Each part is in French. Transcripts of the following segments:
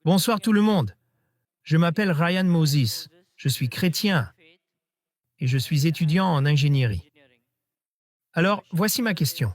Bonsoir tout le monde. Je m'appelle Ryan Moses. Je suis chrétien et je suis étudiant en ingénierie. Alors, voici ma question.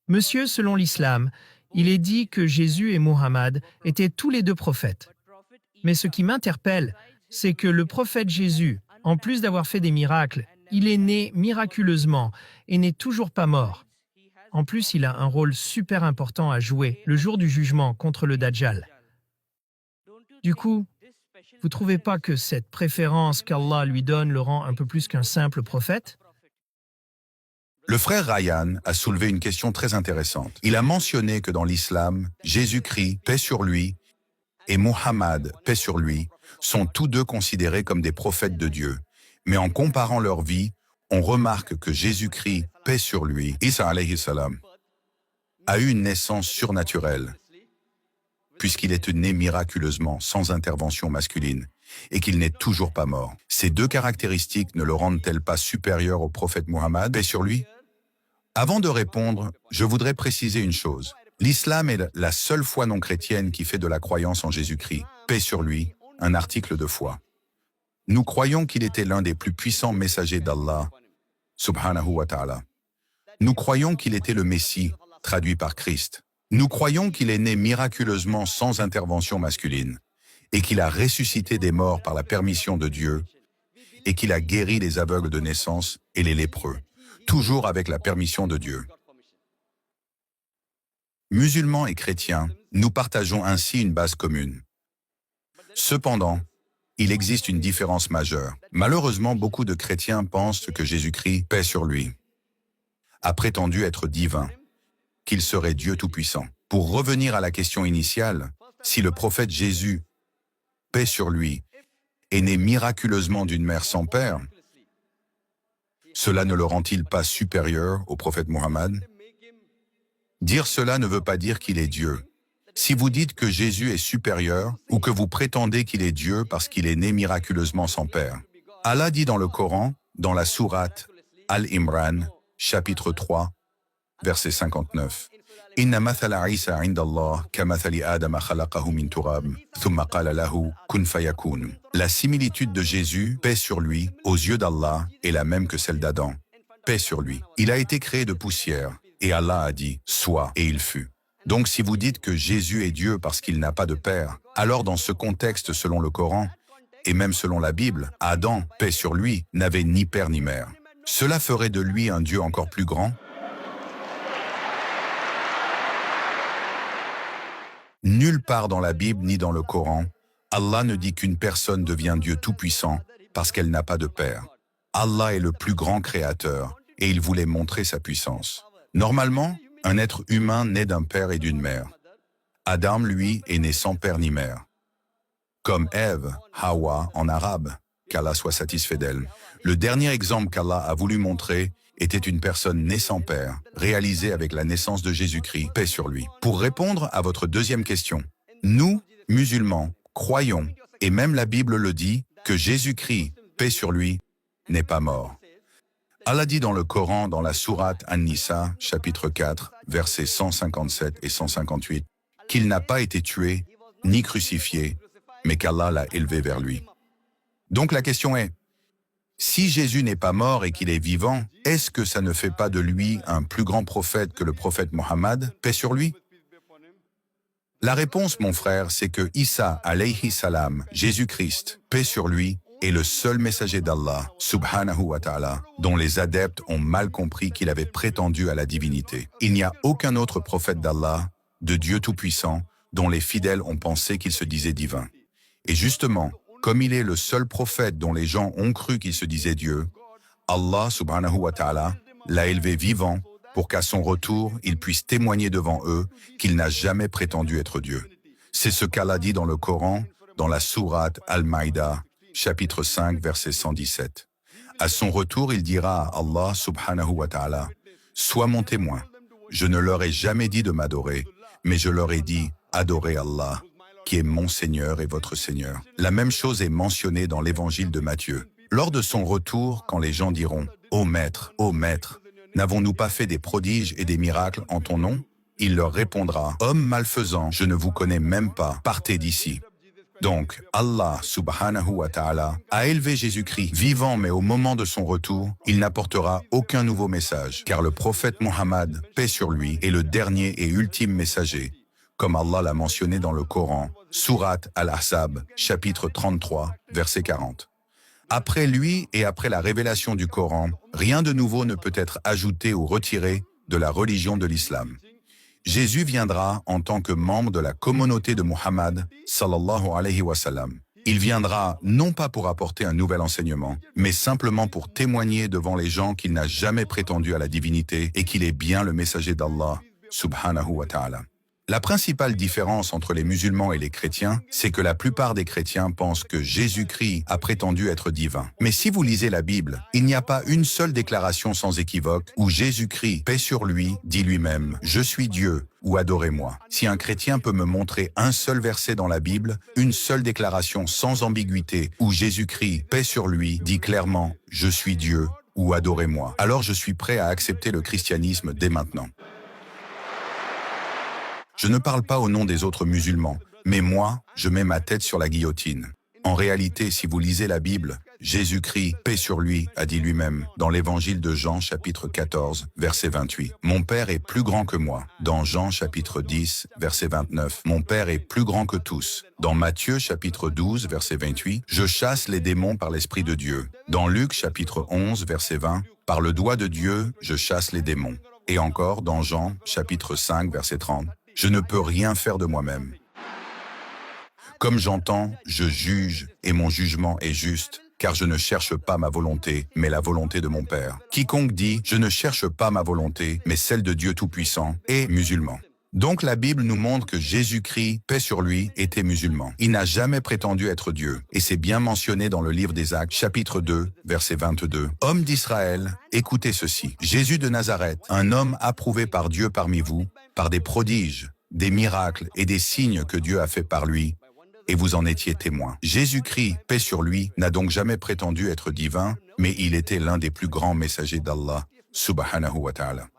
Monsieur, selon l'islam, il est dit que Jésus et Muhammad étaient tous les deux prophètes. Mais ce qui m'interpelle, c'est que le prophète Jésus, en plus d'avoir fait des miracles, il est né miraculeusement et n'est toujours pas mort. En plus, il a un rôle super important à jouer le jour du jugement contre le Dajjal. Du coup, vous ne trouvez pas que cette préférence qu'Allah lui donne le rend un peu plus qu'un simple prophète? Le frère Ryan a soulevé une question très intéressante. Il a mentionné que dans l'islam, Jésus-Christ, paix sur lui, et Muhammad, paix sur lui, sont tous deux considérés comme des prophètes de Dieu. Mais en comparant leur vie, on remarque que Jésus-Christ, paix sur lui, Isa alayhi salam, a eu une naissance surnaturelle, puisqu'il est né miraculeusement, sans intervention masculine, et qu'il n'est toujours pas mort. Ces deux caractéristiques ne le rendent-elles pas supérieur au prophète Muhammad, paix sur lui? Avant de répondre, je voudrais préciser une chose. L'islam est la seule foi non chrétienne qui fait de la croyance en Jésus-Christ, paix sur lui, un article de foi. Nous croyons qu'il était l'un des plus puissants messagers d'Allah, subhanahu wa ta'ala. Nous croyons qu'il était le Messie, traduit par Christ. Nous croyons qu'il est né miraculeusement sans intervention masculine, et qu'il a ressuscité des morts par la permission de Dieu, et qu'il a guéri les aveugles de naissance et les lépreux, toujours avec la permission de Dieu. Musulmans et chrétiens, nous partageons ainsi une base commune. Cependant, il existe une différence majeure. Malheureusement, beaucoup de chrétiens pensent que Jésus-Christ, paix sur lui, a prétendu être divin, qu'il serait Dieu Tout-Puissant. Pour revenir à la question initiale, si le prophète Jésus, paix sur lui, est né miraculeusement d'une mère sans père, cela ne le rend-il pas supérieur au prophète Muhammad? Dire cela ne veut pas dire qu'il est Dieu. Si vous dites que Jésus est supérieur ou que vous prétendez qu'il est Dieu parce qu'il est né miraculeusement sans père, Allah dit dans le Coran, dans la sourate Al-Imran, chapitre 3, verset 59, « Inna mathala Isa indallah ka mathali Adama khalaqahu min turab, thumma qala lahu kun fayakun. » La similitude de Jésus, paix sur lui, aux yeux d'Allah, est la même que celle d'Adam. Paix sur lui. Il a été créé de poussière, et Allah a dit « Sois » et il fut. Donc si vous dites que Jésus est Dieu parce qu'il n'a pas de père, alors dans ce contexte selon le Coran, et même selon la Bible, Adam, paix sur lui, n'avait ni père ni mère. Cela ferait de lui un Dieu encore plus grand? Nulle part dans la Bible ni dans le Coran, Allah ne dit qu'une personne devient Dieu tout-puissant parce qu'elle n'a pas de père. Allah est le plus grand créateur et il voulait montrer sa puissance. Normalement, un être humain naît d'un père et d'une mère. Adam, lui, est né sans père ni mère. Comme Ève, Hawa en arabe, qu'Allah soit satisfait d'elle. Le dernier exemple qu'Allah a voulu montrer était une personne née sans père, réalisée avec la naissance de Jésus-Christ, paix sur lui. Pour répondre à votre deuxième question, nous, musulmans, croyons, et même la Bible le dit, que Jésus-Christ, paix sur lui, n'est pas mort. Allah dit dans le Coran, dans la sourate An-Nisa, chapitre 4, versets 157 et 158, qu'il n'a pas été tué, ni crucifié, mais qu'Allah l'a élevé vers lui. Donc la question est, si Jésus n'est pas mort et qu'il est vivant, est-ce que ça ne fait pas de lui un plus grand prophète que le prophète Mohammed, paix sur lui? La réponse, mon frère, c'est que Isa, alayhi salam, Jésus-Christ, paix sur lui, est le seul messager d'Allah, subhanahu wa ta'ala, dont les adeptes ont mal compris qu'il avait prétendu à la divinité. Il n'y a aucun autre prophète d'Allah, de Dieu Tout-Puissant, dont les fidèles ont pensé qu'il se disait divin. Et justement, comme il est le seul prophète dont les gens ont cru qu'il se disait Dieu, Allah, subhanahu wa ta'ala, l'a élevé vivant pour qu'à son retour, il puisse témoigner devant eux qu'il n'a jamais prétendu être Dieu. C'est ce qu'Allah dit dans le Coran, dans la sourate Al-Maïda, chapitre 5, verset 117. À son retour, il dira à Allah, subhanahu wa ta'ala, « Sois mon témoin. Je ne leur ai jamais dit de m'adorer, mais je leur ai dit, adorez Allah, qui est mon Seigneur et votre Seigneur. » La même chose est mentionnée dans l'évangile de Matthieu. Lors de son retour, quand les gens diront, « Ô Maître, n'avons-nous pas fait des prodiges et des miracles en ton nom ?» Il leur répondra, « Hommes malfaisants, je ne vous connais même pas, partez d'ici. » Donc, Allah subhanahu wa ta'ala a élevé Jésus-Christ vivant, mais au moment de son retour, il n'apportera aucun nouveau message, car le prophète Muhammad, paix sur lui, est le dernier et ultime messager, comme Allah l'a mentionné dans le Coran, Sourate Al-Ahzab, chapitre 33, verset 40. Après lui et après la révélation du Coran, rien de nouveau ne peut être ajouté ou retiré de la religion de l'islam. Jésus viendra en tant que membre de la communauté de Muhammad, sallallahu alayhi wa sallam. Il viendra non pas pour apporter un nouvel enseignement, mais simplement pour témoigner devant les gens qu'il n'a jamais prétendu à la divinité et qu'il est bien le messager d'Allah, subhanahu wa ta'ala. La principale différence entre les musulmans et les chrétiens, c'est que la plupart des chrétiens pensent que Jésus-Christ a prétendu être divin. Mais si vous lisez la Bible, il n'y a pas une seule déclaration sans équivoque où Jésus-Christ, paix sur lui, dit lui-même « Je suis Dieu » ou « Adorez-moi ». Si un chrétien peut me montrer un seul verset dans la Bible, une seule déclaration sans ambiguïté où Jésus-Christ, paix sur lui, dit clairement « Je suis Dieu » ou « Adorez-moi », alors je suis prêt à accepter le christianisme dès maintenant. Je ne parle pas au nom des autres musulmans, mais moi, je mets ma tête sur la guillotine. En réalité, si vous lisez la Bible, Jésus-Christ, paix sur lui, a dit lui-même, dans l'évangile de Jean, chapitre 14, verset 28. « Mon Père est plus grand que moi ». Dans Jean, chapitre 10, verset 29. « Mon Père est plus grand que tous ». Dans Matthieu, chapitre 12, verset 28. « Je chasse les démons par l'Esprit de Dieu ». Dans Luc, chapitre 11, verset 20. « Par le doigt de Dieu, je chasse les démons ». Et encore dans Jean, chapitre 5, verset 30. Je ne peux rien faire de moi-même. Comme j'entends, je juge, et mon jugement est juste, car je ne cherche pas ma volonté, mais la volonté de mon Père. Quiconque dit « je ne cherche pas ma volonté, mais celle de Dieu Tout-Puissant » est musulman. Donc la Bible nous montre que Jésus-Christ, paix sur lui, était musulman. Il n'a jamais prétendu être Dieu, et c'est bien mentionné dans le livre des Actes, chapitre 2, verset 22. « Hommes d'Israël, écoutez ceci. Jésus de Nazareth, un homme approuvé par Dieu parmi vous, par des prodiges, des miracles et des signes que Dieu a fait par lui, et vous en étiez témoins. Jésus-Christ, paix sur lui, n'a donc jamais prétendu être divin, mais il était l'un des plus grands messagers d'Allah, subhanahu wa ta'ala.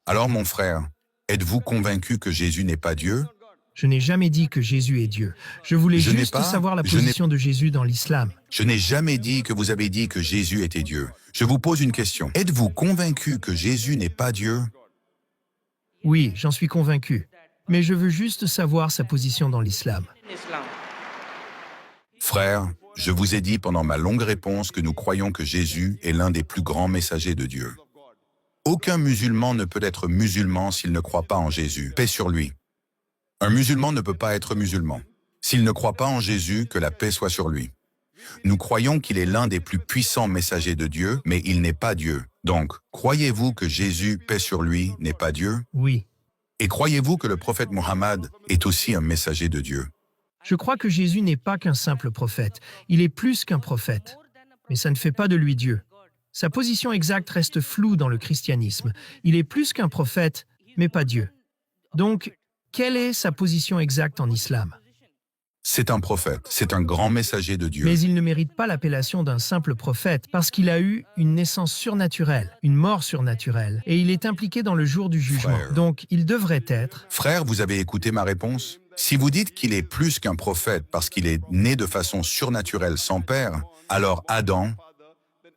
Alors mon frère, êtes-vous convaincu que Jésus n'est pas Dieu? Je n'ai jamais dit que Jésus est Dieu. Je voulais juste savoir la position de Jésus dans l'islam. Je n'ai jamais dit que vous avez dit que Jésus était Dieu. Je vous pose une question. Êtes-vous convaincu que Jésus n'est pas Dieu? Oui, j'en suis convaincu. Mais je veux juste savoir sa position dans l'islam. Frère, je vous ai dit pendant ma longue réponse que nous croyons que Jésus est l'un des plus grands messagers de Dieu. Aucun musulman ne peut être musulman s'il ne croit pas en Jésus. Paix sur lui. Un musulman ne peut pas être musulman s'il ne croit pas en Jésus, que la paix soit sur lui. Nous croyons qu'il est l'un des plus puissants messagers de Dieu, mais il n'est pas Dieu. Donc, croyez-vous que Jésus, paix sur lui, n'est pas Dieu? Oui. Et croyez-vous que le prophète Muhammad est aussi un messager de Dieu? Je crois que Jésus n'est pas qu'un simple prophète. Il est plus qu'un prophète. Mais ça ne fait pas de lui Dieu. Sa position exacte reste floue dans le christianisme. Il est plus qu'un prophète, mais pas Dieu. Donc, quelle est sa position exacte en islam? C'est un prophète, c'est un grand messager de Dieu. Mais il ne mérite pas l'appellation d'un simple prophète parce qu'il a eu une naissance surnaturelle, une mort surnaturelle, et il est impliqué dans le jour du jugement. Frère. Donc, il devrait être... Frère, vous avez écouté ma réponse? Si vous dites qu'il est plus qu'un prophète parce qu'il est né de façon surnaturelle sans père, alors Adam,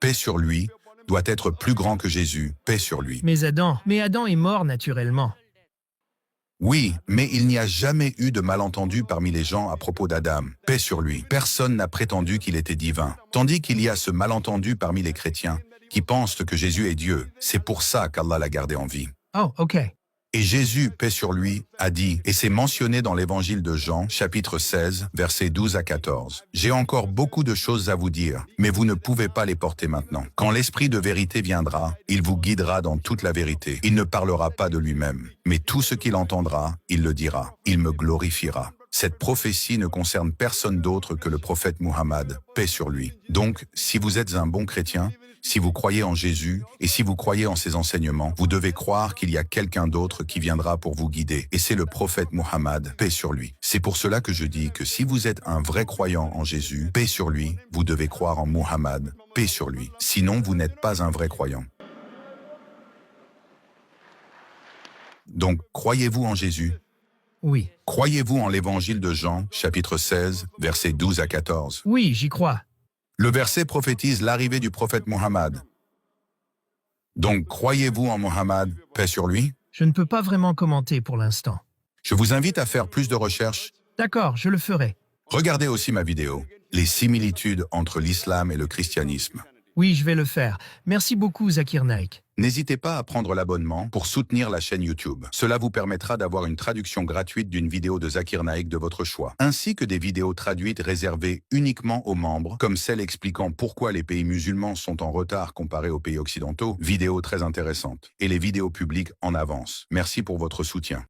paix sur lui, doit être plus grand que Jésus, paix sur lui. Mais Adam est mort naturellement. Oui, mais il n'y a jamais eu de malentendu parmi les gens à propos d'Adam, paix sur lui. Personne n'a prétendu qu'il était divin. Tandis qu'il y a ce malentendu parmi les chrétiens qui pensent que Jésus est Dieu. C'est pour ça qu'Allah l'a gardé en vie. Oh, ok. Et Jésus, paix sur lui, a dit, et c'est mentionné dans l'évangile de Jean, chapitre 16, versets 12 à 14. « J'ai encore beaucoup de choses à vous dire, mais vous ne pouvez pas les porter maintenant. Quand l'Esprit de vérité viendra, il vous guidera dans toute la vérité. Il ne parlera pas de lui-même, mais tout ce qu'il entendra, il le dira. Il me glorifiera. » Cette prophétie ne concerne personne d'autre que le prophète Muhammad, paix sur lui. Donc, si vous êtes un bon chrétien, si vous croyez en Jésus et si vous croyez en ses enseignements, vous devez croire qu'il y a quelqu'un d'autre qui viendra pour vous guider. Et c'est le prophète Muhammad, paix sur lui. C'est pour cela que je dis que si vous êtes un vrai croyant en Jésus, paix sur lui, vous devez croire en Muhammad, paix sur lui. Sinon, vous n'êtes pas un vrai croyant. Donc, croyez-vous en Jésus? Oui. Croyez-vous en l'évangile de Jean, chapitre 16, versets 12 à 14? Oui, j'y crois. Le verset prophétise l'arrivée du prophète Mohammed. Donc, croyez-vous en Mohammed, paix sur lui? Je ne peux pas vraiment commenter pour l'instant. Je vous invite à faire plus de recherches. D'accord, je le ferai. Regardez aussi ma vidéo, les similitudes entre l'islam et le christianisme. Oui, je vais le faire. Merci beaucoup, Zakir Naik. N'hésitez pas à prendre l'abonnement pour soutenir la chaîne YouTube. Cela vous permettra d'avoir une traduction gratuite d'une vidéo de Zakir Naik de votre choix, ainsi que des vidéos traduites réservées uniquement aux membres, comme celle expliquant pourquoi les pays musulmans sont en retard comparés aux pays occidentaux, vidéos très intéressantes, et les vidéos publiques en avance. Merci pour votre soutien.